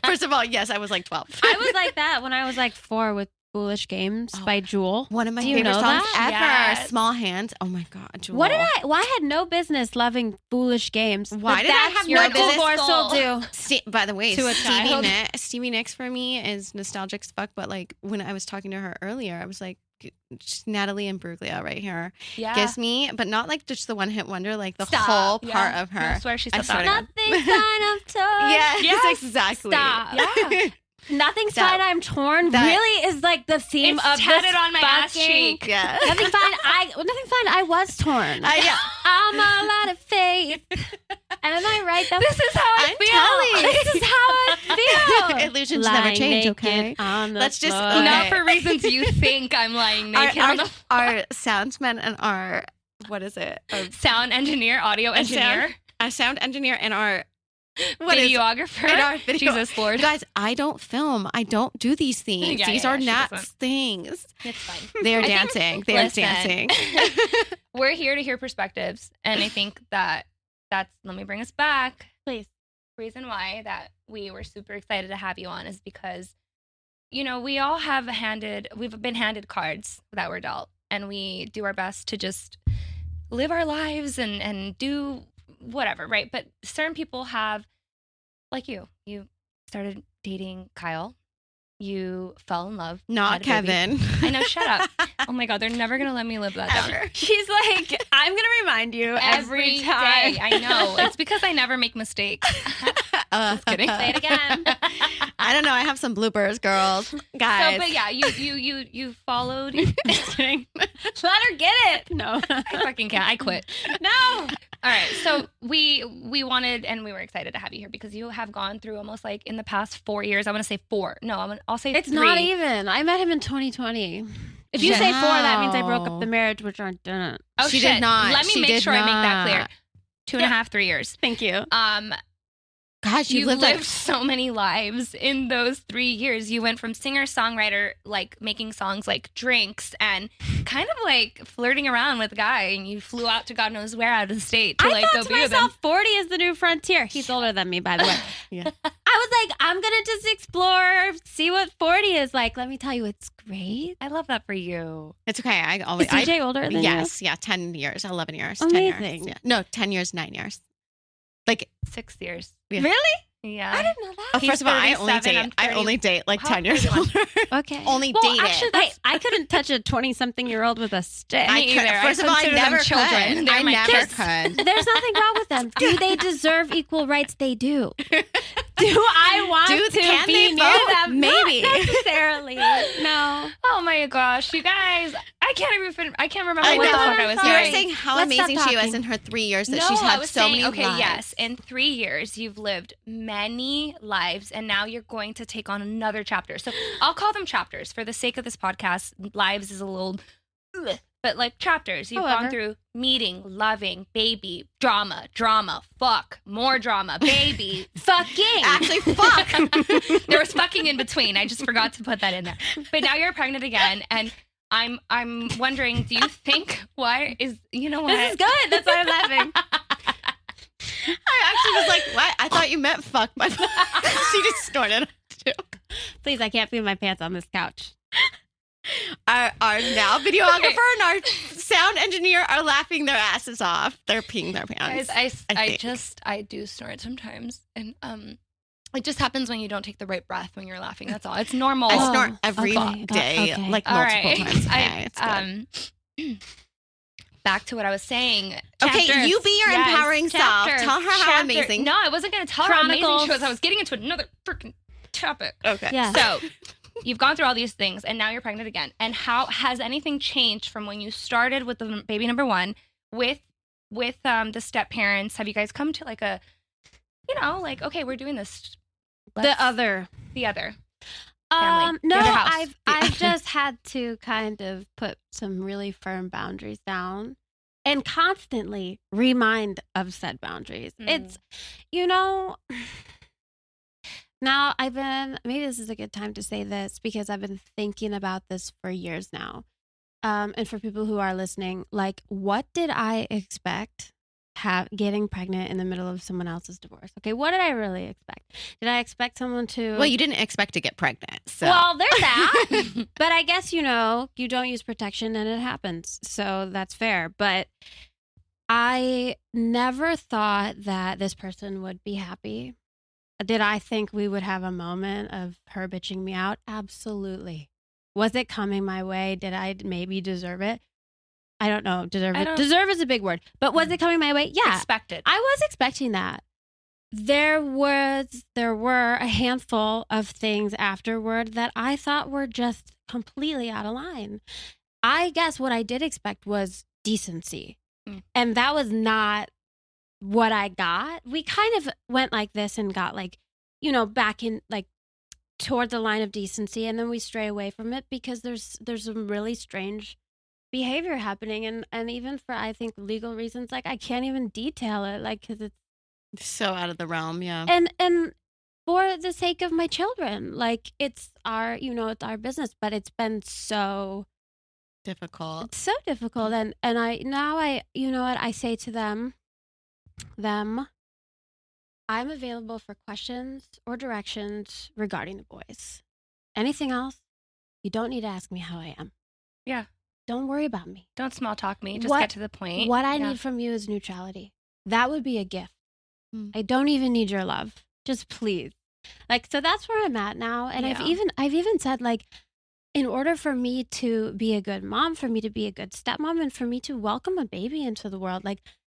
First of all, yes, I was like 12. I was like that when I was like 4 with Foolish Games by Jewel. One of my Do you favorite know songs that? ever. Yes. Small Hands. Oh my God, Jewel. Well, I had no business loving Foolish Games. Why but did I that's have what no business? divorce will do. By the way, To a child. Stevie Nicks for me is nostalgic as fuck. But like when I was talking to her earlier, I was like, Natalie Imbruglia right here Yeah. gives me, but not like just the one hit wonder, like the Stop. whole part Yeah. of her. No, I swear she said I swear that. to God. Nothing's fine, I'm torn. Yes, exactly. Stop. Yeah. Nothing's That- fine, I'm torn. that- really is like the theme It's of tatted this on my ass fucking- cheek. Yeah. Nothing fine. I was torn. Yeah. I'm all out of faith. And am I right? This is how I I'm feel. telling you. This is how I feel. Illusions never change, Naked okay? on the Let's just- floor. okay. Not for reasons you think I'm lying naked on the Our soundsman and our, what is it? sound engineer, audio engineer, Our sound engineer and our, what is videographer. and our video. Jesus Lord. Guys, I don't film. I don't do these things. Yeah, These yeah, are she Nat's doesn't. things. It's fine. They're I think- dancing. They're Listen. dancing. We're here to hear perspectives, and I think that's. Let me bring us back. Please. Reason why that we were super excited to have you on is because, you know, we all we've been handed cards that we're dealt, and we do our best to just live our lives and do whatever, right? But certain people have, like you started dating Kyle, you fell in love, Not had a baby. Kevin. I know, shut up. Oh my God, they're never gonna let me live that down. Ever. She's like, I'm going to remind you every time. day. I know. It's because I never make mistakes. Just kidding. Say it again. I don't know. I have some bloopers, girls. Guys. So, but yeah, you followed. Just kidding. Let her get it. No. I fucking can't. I quit. No. All right. So we wanted and we were excited to have you here because you have gone through almost like in the past 4 years. I'm gonna say 4. No, I'll say It's 3. not even. I met him in 2020. If you say 4, that means I broke up the marriage, which I didn't. Oh She shit! did not. Let me She make did sure I make that clear. not. 2.5, 3 years. Thank you. Gosh, You've lived lived so many lives in those 3 years. You went from singer-songwriter, like making songs like Drinks and kind of like flirting around with a guy, and you flew out to God knows where out of the state to I like go thought be to with him. myself, 40 is the new frontier. He's older than me, by the way. Yeah. I was like, I'm going to just explore, see what 40 is like. Let me tell you, it's great. I love that for you. It's okay. I always. Is DJ older than yes. Yeah. 10 years. 11 years. 10 Amazing. years. Yeah. No, 10 years. 9 years. Like. 6 years. Yeah. you? Really? Yeah. I didn't know that. Oh, He's first of all, I only 37, date. I'm I 30. only date like How 10 years 31? older. Okay. Only well, dated. actually, I couldn't touch a 20-something-year-old with a stick. I Me could, either. I first of all, I consider them never children. could. They're I my never kids. could. There's nothing wrong with them. Do they deserve equal rights? They do. Do I want to can be they near vote? them? Maybe. Not necessarily. No. Oh my gosh, you guys! I can't remember I what the know. fuck I was You were saying. saying how Let's stop amazing she was talking. in her 3 years that No, she's I had was so saying, many okay, lives. yes, in 3 years you've lived many lives, and now you're going to take on another chapter. So I'll call them chapters for the sake of this podcast. Lives is a little, ugh, but like chapters. You've However. gone through meeting, loving, baby, drama, fuck, more drama, baby, fucking. Actually, fuck. There was fucking in between. I just forgot to put that in there. But now you're pregnant again, and I'm wondering, do you think why is you know what? This is good. That's why I'm laughing. I actually was like, what? I thought you meant fuck. My she just snorted too. Please, I can't feel my pants on this couch. Our now videographer and our sound engineer are laughing their asses off. They're peeing their pants. Guys, I think. I do snort sometimes, and it just happens when you don't take the right breath when you're laughing. That's all. It's normal. I Oh, snort every okay, day, okay. like All multiple right. times a day. It's good. Back to what I was saying. Okay, Chapters. you be your Yes, empowering self. chapters. Tell her how Chapter- amazing. No, I wasn't going to tell her how amazing Chronicles. she was. I was getting into another freaking topic. Okay. Yeah. So you've gone through all these things, and now you're pregnant again. And how has anything changed from when you started with the baby number 1 with the step parents? Have you guys come to like a, like, okay, we're doing this. The other. The other. Family. No, The other house. I've just had to kind of put some really firm boundaries down and constantly remind of said boundaries. It's, now maybe this is a good time to say this because I've been thinking about this for years now. And for people who are listening, like, what did I expect getting pregnant in the middle of someone else's divorce. Okay, what did I really expect? Did I expect someone to? Well, you didn't expect to get pregnant. So. Well, there's that. But I guess, you don't use protection and it happens. So that's fair. But I never thought that this person would be happy. Did I think we would have a moment of her bitching me out? Absolutely. Was it coming my way? Did I maybe deserve it? I don't know. Deserve is a big word. But was it coming my way? Yeah. Expected. I was expecting that. There were a handful of things afterward that I thought were just completely out of line. I guess what I did expect was decency. And that was not what I got. We kind of went like this and got back in toward the line of decency, and then we stray away from it because there's some really strange behavior happening, and even for, I think, legal reasons, I can't even detail it, because it's so out of the realm. Yeah. And for the sake of my children, it's our it's our business, but it's been so difficult. It's so difficult. And I I say to them, I'm available for questions or directions regarding the boys. Anything else, you don't need to ask me how I am. Yeah. Don't worry about me. Don't small talk me. Just get to the point. What I need from you is neutrality. That would be a gift. I don't even need your love. Just please. So that's where I'm at now. And I've even said, in order for me to be a good mom, for me to be a good stepmom, and for me to welcome a baby into the world,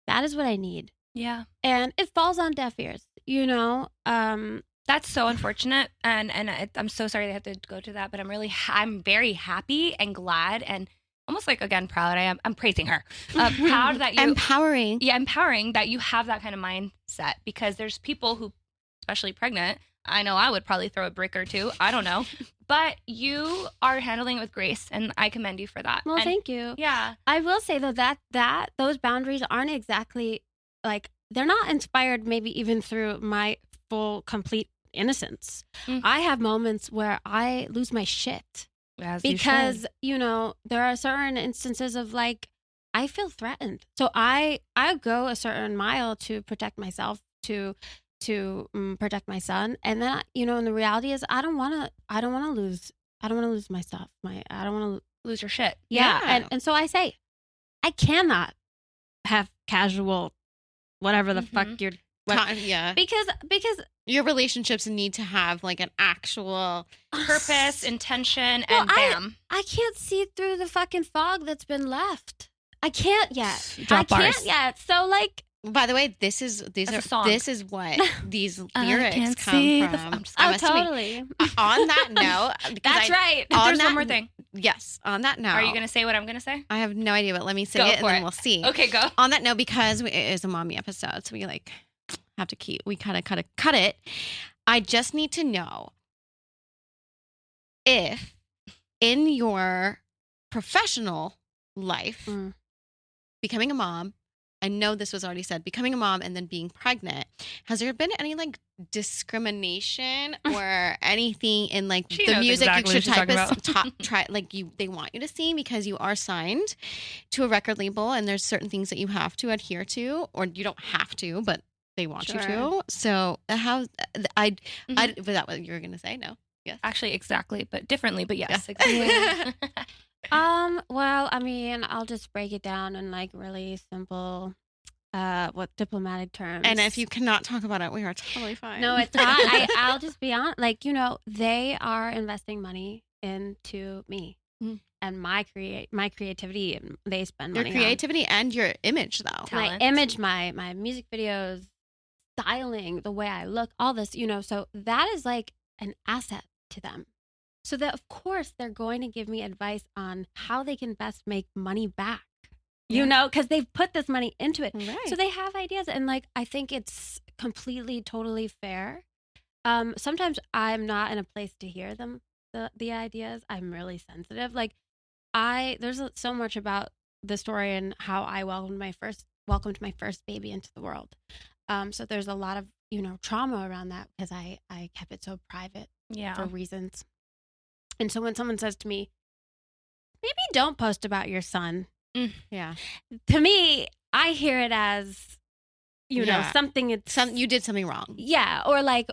that is what I need. Yeah. And it falls on deaf ears, That's so unfortunate, and I'm so sorry they have to go to that, but I'm very happy and glad and almost again proud. I'm praising her, proud that you empowering that you have that kind of mindset, because there's people who, especially pregnant, I know I would probably throw a brick or two, I don't know, but you are handling it with grace, and I commend you for that. Well, thank you. Yeah, I will say though that those boundaries aren't exactly they're not inspired maybe even through my full complete innocence. I have moments where I lose my shit because there are certain instances of I feel threatened, so I go a certain mile to protect myself, to protect my son, and then and the reality is I don't want to lose my stuff. I don't want to lose your shit. Yeah. And so I say I cannot have casual whatever the fuck you're because your relationships need to have an actual purpose, intention, and bam. I can't see through the fucking fog that's been left. I can't yet. Can't yet. So by the way, this is what these lyrics come from. Totally. On that note, that's right. There's one more thing. Yes, on that note. Are you going to say what I'm going to say? I have no idea, but let me say it and then we'll see. Okay, go. On that note, because it is a mommy episode, so we have to we kind of cut it. I just need to know if in your professional life, becoming a mom, I know this was already said, becoming a mom and then being pregnant, has there been any discrimination or anything in the music you should they want you to sing because you are signed to a record label and there's certain things that you have to adhere to, or you don't have to, but they want you to. So how was that what you were going to say? No. Yes. Actually, exactly, but differently, but yes. Exactly. Well, I mean, I'll just break it down in really simple, diplomatic terms. And if you cannot talk about it, we are totally fine. No, it's not. I'll just be honest. They are investing money into me and my creativity, and they spend money on your creativity and your image, though. Talent. My image, my music videos, styling, the way I look, all this, so that is an asset to them. So that, of course, they're going to give me advice on how they can best make money back, because they've put this money into it. Right. So they have ideas. And I think it's completely, totally fair. Sometimes I'm not in a place to hear them, the ideas. I'm really sensitive. There's so much about the story and how I welcomed my first baby into the world. So there's a lot of, trauma around that because I kept it so private for reasons. And so when someone says to me, maybe don't post about your son. Yeah. To me, I hear it as you know, something you did something wrong. Yeah, or like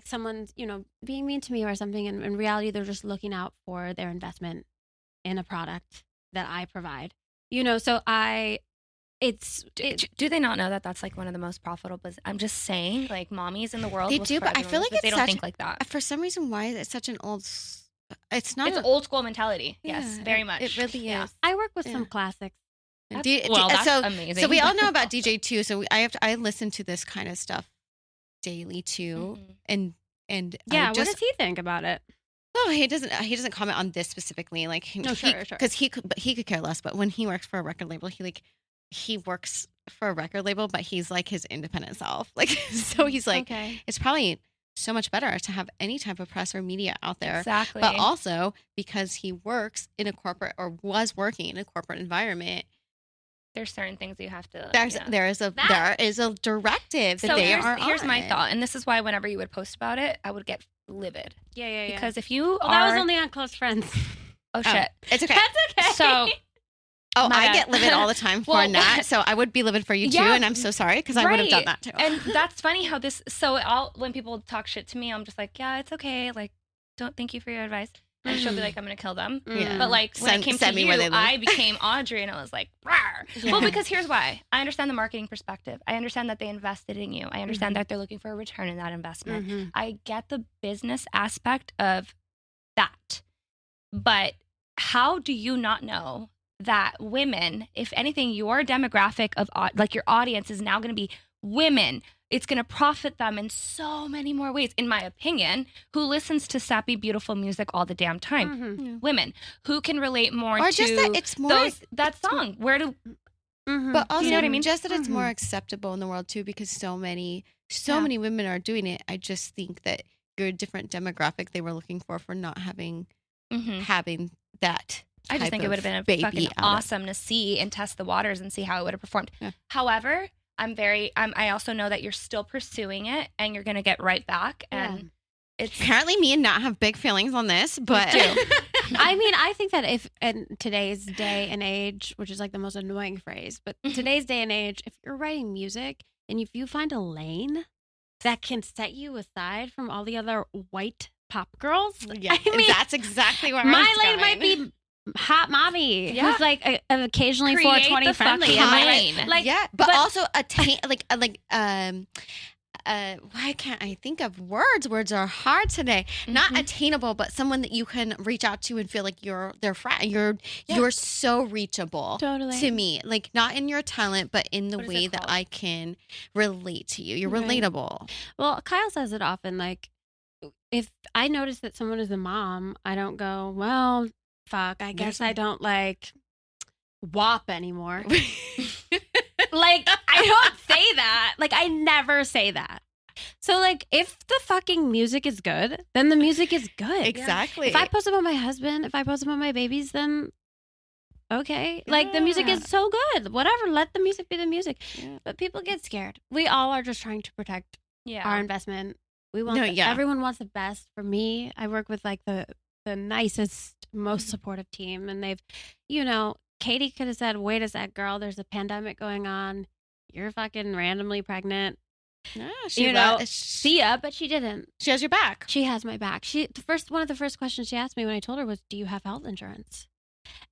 someone's, you know, being mean to me or something, and in reality they're just looking out for their investment in a product that I provide. You know, so do they not know that that's like one of the most profitable business? I'm just saying, like, mommies in the world, They do, but I feel like they don't think like that. For some reason, why it's such an old. It's old school mentality. Yeah, Yes, very much. It really is. I work with some classics. That's so amazing. So we all know about DJ too. So I listen to this kind of stuff daily too, and what does he think about it? Oh, he doesn't comment on this specifically. Like, sure, because he could care less. But when he works for a record label, he works for a record label, but he's like his independent self. Like, so he's like, it's probably so much better to have any type of press or media out there. Exactly. But also because he works in a corporate or was working in a corporate environment. There's certain things you have to. There is a directive that they are on. Here's my thought, and this is why whenever you would post about it, I would get livid. Yeah. Because if you that was only on close friends. Oh shit, it's okay. That's okay. So. I get livid all the time for that, so I would be livid for you too, and I'm so sorry because I would have done that too. And that's funny how this. So when people talk shit to me, I'm just like, yeah, it's okay. Like, don't thank you for your advice. And she'll be like, I'm gonna kill them. Yeah. But like when it came to you, I became Audrey, and I was like, rawr. Yeah. Well, because here's why. I understand the marketing perspective. I understand that they invested in you. I understand that they're looking for a return in that investment. I get the business aspect of that. But how do you not know that women, if anything, your demographic of like your audience is now going to be women? It's going to profit them in so many more ways, in my opinion. Who listens to sappy, beautiful music all the damn time? Women who can relate more or to just that it's more that song. Where do? But also, you know what I mean? Just that it's more acceptable in the world too, because so many women are doing it. I just think that you're a different demographic they were looking for not having that. I just think it would have been fucking awesome to see and test the waters and see how it would have performed. Yeah. However, I also know that you're still pursuing it and you're going to get right back. And it's apparently me and Nat have big feelings on this, but I mean, I think that if in today's day and age, which is like the most annoying phrase, but today's day and age, if you're writing music and if you find a lane that can set you aside from all the other white pop girls, I mean, that's exactly where my lane might be hot mommy who's like occasionally 420 friendly. But also why can't I think of words? Words are hard today. Not attainable, but someone that you can reach out to and feel like you're so reachable to me. Like, not in your talent, but in the way that I can relate to you. You're relatable. Well, Kyle says it often, like, if I notice that someone is a mom, I don't go, well, fuck, I guess I don't like WAP anymore. Like, I don't say that. Like, I never say that. So, like, if the fucking music is good, then the music is good. Exactly. If I post about my husband, if I post about my babies, then okay. Yeah. Like, the music is so good. Whatever. Let the music be the music. Yeah. But people get scared. We all are just trying to protect our investment. We want everyone wants the best. For me, I work with like the nicest, most supportive team, and they've, you know, Katie could have said, "Wait a sec, girl, there's a pandemic going on. You're fucking randomly pregnant." No, see ya, but she didn't. She has your back. She has my back. One of the first questions she asked me when I told her was, "Do you have health insurance?"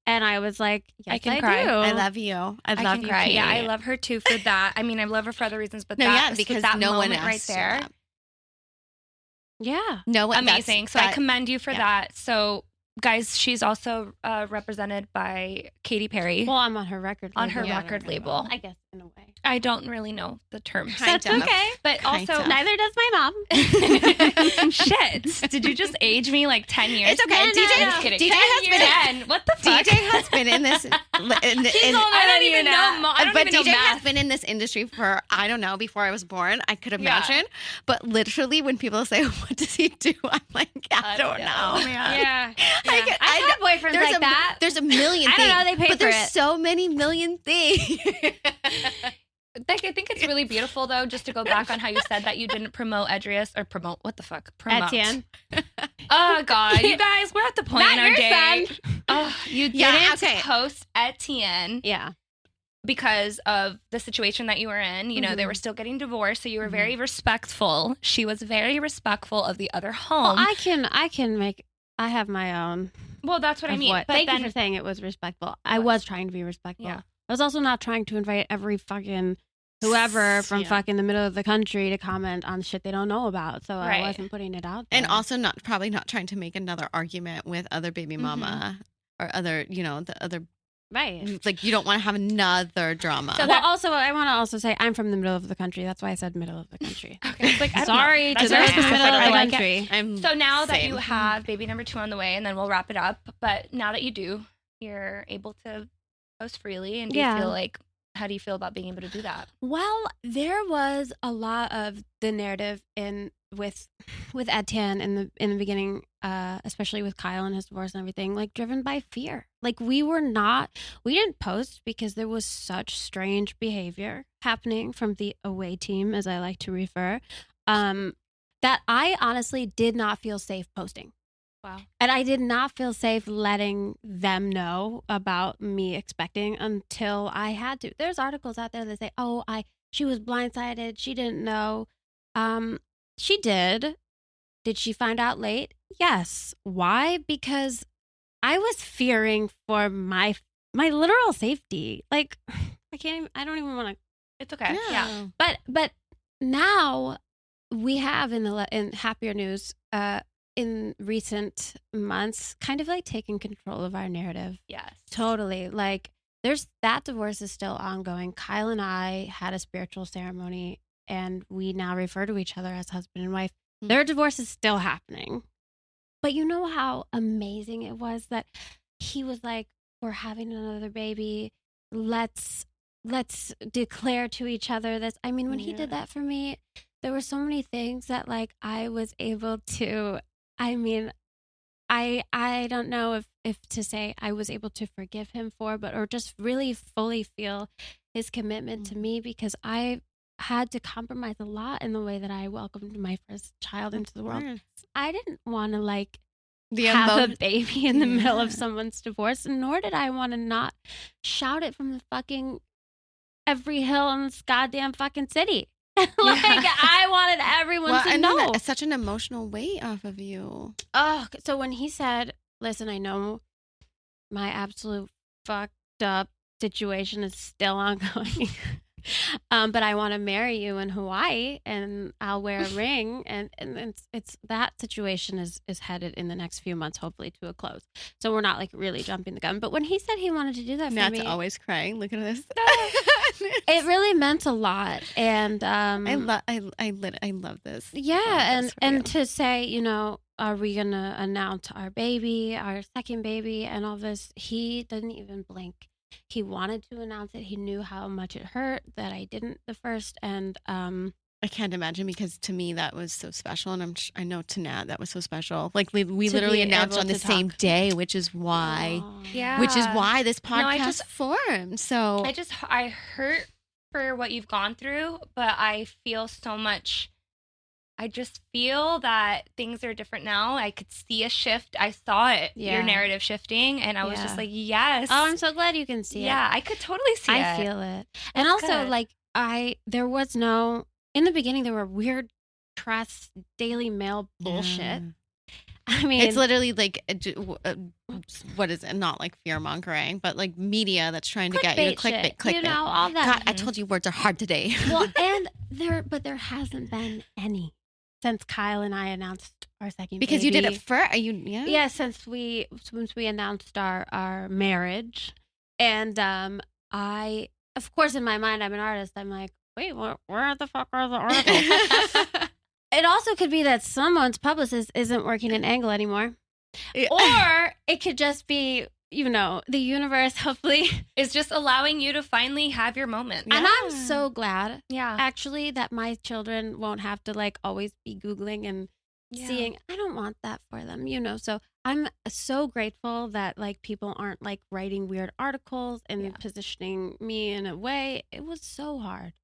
And I was like, "Yes, I can cry. Do. I love you. I love you, Katie. Yeah, I love her too for that. I mean, I love her for other reasons, but because that no one moment right there. Yeah. No, amazing. So I commend you for that. So, guys, she's also represented by Katy Perry. Well, I'm on her record label. On her record label. I guess, in a way. I don't really know the terms. That's okay. But also, neither does my mom. Shit. Did you just age me like 10 years? It's okay. DJ has been what the fuck? DJ has been in this. I don't even know. But DJ has been in this industry for, I don't know, before I was born. I could imagine. Yeah. But literally, when people say, "What does he do?" I'm like, I don't know, man. Yeah. I have boyfriends like that. There's a million things. I don't know. They pay but for there's so many million things. Like, I think it's really beautiful, though, just to go back on how you said that you didn't promote Edrius or promote what the fuck? Promote. Etienne. Oh God, you guys, we're at the point in our day. Son. Oh, you didn't post Etienne. Yeah. because of the situation that you were in. You know, they were still getting divorced, so you were very respectful. She was very respectful of the other home. Well, I have my own. Well, that's what I mean. But thank you for saying it was respectful. I was trying to be respectful. Yeah. I was also not trying to invite every fucking whoever from fucking the middle of the country to comment on shit they don't know about. So I wasn't putting it out there. And also probably not trying to make another argument with other baby mama or other, you know, the other. Right. Like, you don't want to have another drama. So also, I want to also say I'm from the middle of the country. That's why I said middle of the country. Okay. It's like, sorry to those in the middle of the country. So now that you have baby number 2 on the way, and then we'll wrap it up. But now that you do, you're able to post freely. And do you feel like, how do you feel about being able to do that? Well, there was a lot of the narrative with Etienne in the beginning, especially with Kyle and his divorce and everything, like driven by fear. Like we didn't post because there was such strange behavior happening from the away team, as I like to refer, that I honestly did not feel safe posting. Wow. And I did not feel safe letting them know about me expecting until I had to. There's articles out there that say, she was blindsided. She didn't know. She did. Did she find out late? Yes. Why? Because I was fearing for my literal safety. Like, I don't even want to. It's okay. Yeah. But now we have in happier news, in recent months, kind of like taking control of our narrative. Yes. Totally. Like that divorce is still ongoing. Kyle and I had a spiritual ceremony and we now refer to each other as husband and wife. Mm-hmm. Their divorce is still happening. But you know how amazing it was that he was like, we're having another baby. Let's declare to each other this. I mean, when he did that for me, there were so many things that like I was able to, I mean, I don't know if to say I was able to forgive him for, or just really fully feel his commitment to me, because I had to compromise a lot in the way that I welcomed my first child into the world. I didn't want to like have a baby in the middle of someone's divorce, nor did I want to not shout it from the fucking every hill in this goddamn fucking city. I wanted everyone to know. It's such an emotional weight off of you. Oh, so when he said, listen, I know my absolute fucked up situation is still ongoing, but I want to marry you in Hawaii and I'll wear a ring, and it's that situation is headed in the next few months, hopefully, to a close. So we're not like really jumping the gun. But when he said he wanted to do that for me, Matt's always crying. Look at this. It really meant a lot, and I love this. Yeah, and to say, you know, are we gonna announce our baby, our second baby, and all this? He didn't even blink. He wanted to announce it. He knew how much it hurt that I didn't the first, and I can't imagine, because to me that was so special, and I know to Nat that was so special. Like we literally announced on the same day, which is why, this podcast formed. So I hurt for what you've gone through, but I feel so much. I just feel that things are different now. I could see a shift. I saw it, your narrative shifting, and I was just like, yes. Oh, I'm so glad you can see it. Yeah, I could totally see it. I feel it. And also, like, there was no, in the beginning, there were weird press, Daily Mail bullshit. Yeah. I mean, it's literally like, what is it? Not like fear mongering, but like media that's trying to get you to clickbait. You know, all that. God, I told you words are hard today. Well, and there hasn't been any since Kyle and I announced our second because baby. You did it first. Yeah, since we announced our marriage, and I, of course, in my mind, I'm an artist. I'm like, wait, where the fuck are the articles? It also could be that someone's publicist isn't working in Angle anymore. Yeah. Or it could just be, you know, the universe hopefully is just allowing you to finally have your moment. Yeah. And I'm so glad, actually, that my children won't have to like always be Googling and seeing. I don't want that for them, you know. So I'm so grateful that like people aren't like writing weird articles and positioning me in a way. It was so hard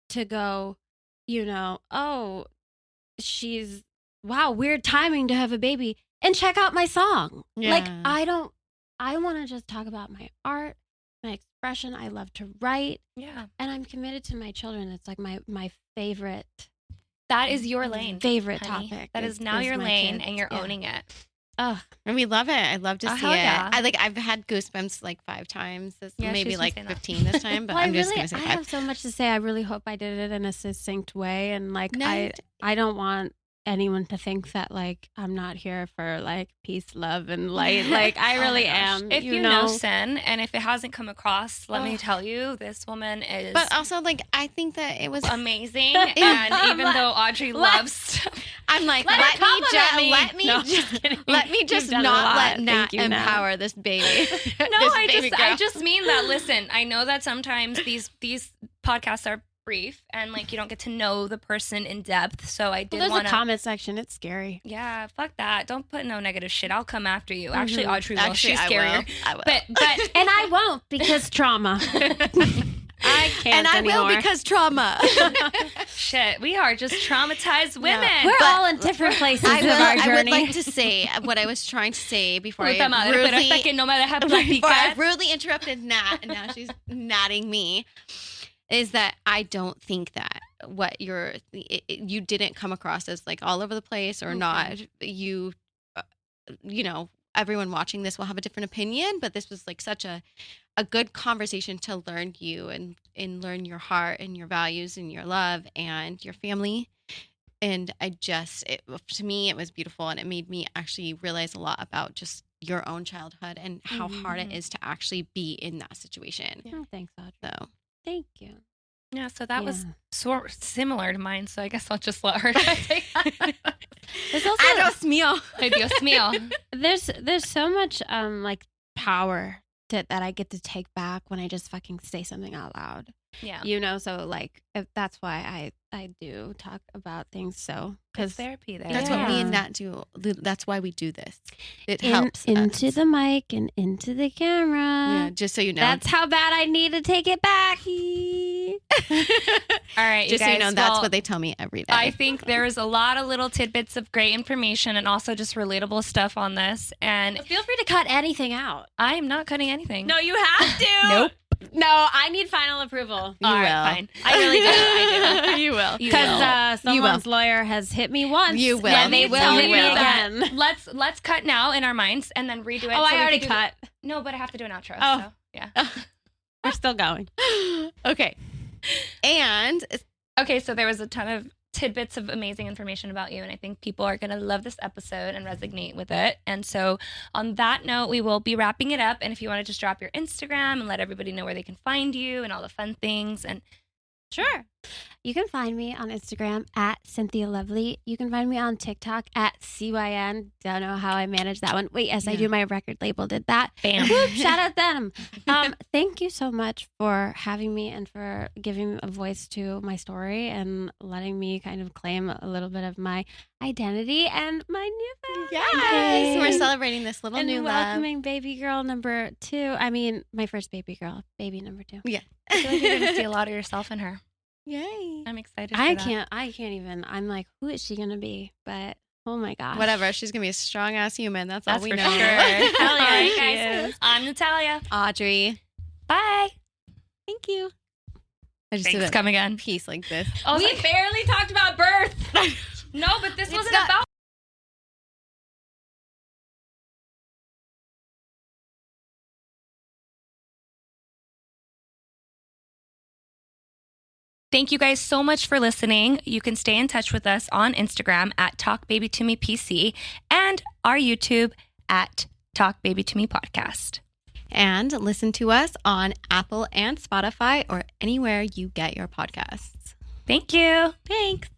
to go, you know, weird timing to have a baby, and check out my song. Like, I want to just talk about my art, my expression. I love to write. Yeah. And I'm committed to my children. It's like my favorite. That is your lane. Favorite honey. topic. That is now your my lane, kids. and you're owning it. Oh, and we love it. I love to see hell it. yeah. I've had goosebumps like 5 times. Yeah, Maybe she's like been saying that. 15 this time, but Well, I'm just gonna say I 5. have so much to say. I really hope I did it in a succinct way, and like No, I don't want anyone to think that like I'm not here for like peace, love, and light. Like I Oh my really gosh. am. If you know Sin, and if it hasn't come across, let me tell you, this woman is But also, like, I think that it was amazing. And even though Audrey loves, I'm like, Let let me just not let Nat empower this baby. no, This I baby girl. just mean that. Listen, I know that sometimes these podcasts are brief and like you don't get to know the person in depth. So I did There's want a comment section. It's scary. Yeah, fuck that. Don't put no negative shit. I'll come after you. Actually, Audrey will. Actually, She's I scarier. will. I will. But And I won't because trauma. I can't and I anymore. will because trauma. shit, we are just traumatized women. We're But all in different places I of our would journey. like to say what I was trying to say before I Puta madre, pero hasta que no me deja before I platicar. rudely interrupted Nat, and now she's natting me, is that I don't think that what you didn't come across as like all over the place or not. You know, everyone watching this will have a different opinion, but this was like such a good conversation to learn you and learn your heart and your values and your love and your family. And to me, it was beautiful, and it made me actually realize a lot about just your own childhood and how hard it is to actually be in that situation. Oh, thanks, Audrey. So Thank you. Yeah, so that was sort similar to mine. So I guess I'll just let her take that. There's also Adios mío. Ay, Dios mío. there's so much like power that I get to take back when I just fucking say something out loud. Yeah. You know, so like that's why I do talk about things. So Because therapy there. That's what me and Nat do. That's why we do this. It helps into us. the mic and into the camera. Yeah, just so you know. That's how bad I need to take it back. All right, just you guys, so you know, that's well, what they tell me every day. I think there's a lot of little tidbits of great information and also just relatable stuff on this. And Feel free to cut anything out. I am not cutting anything. No, you have to. Nope. No, I need final approval. You All will. right, fine. I really do. I do. You will. Because someone's lawyer has hit me once. You will. And they You will will. hit You me will. again. Let's cut now in our minds and then redo it. Oh, so I we already can do cut. No, but I have to do an outro. Oh. So, yeah. We're still going. Okay. And Okay, so there was a ton of tidbits of amazing information about you, and I think people are going to love this episode and resonate with it. And so on that note, we will be wrapping it up. And if you want to just drop your Instagram and let everybody know where they can find you and all the fun things. And Sure. You can find me on Instagram at Cynthia Lovely. You can find me on TikTok at CYN. Don't know how I managed that one. Wait, yes, I do. My record label did that. bam. Whoop, shout out them. Thank you so much for having me and for giving a voice to my story and letting me kind of claim a little bit of my identity and my new yes, we're celebrating this little and new love. welcoming baby girl number 2. I mean, my first baby girl, baby number 2. Yeah. I feel like you're going to see a lot of yourself in her. Yay. I'm excited for I that. can't even. I'm like, who is she gonna be? But oh my gosh, Whatever. She's going to be a strong ass human. That's all That's we for know. sure. Hell yeah, All right, she guys. is. I'm Natalia. Audrey. Bye. Thank you. I just Thanks. did a Come again. piece like this. I was We like, barely talked about birth. no, but this It's wasn't not- about. Thank you guys so much for listening. You can stay in touch with us on Instagram at TalkBabyToMePC and our YouTube at TalkBabyToMePodcast. And listen to us on Apple and Spotify or anywhere you get your podcasts. Thank you. Thanks.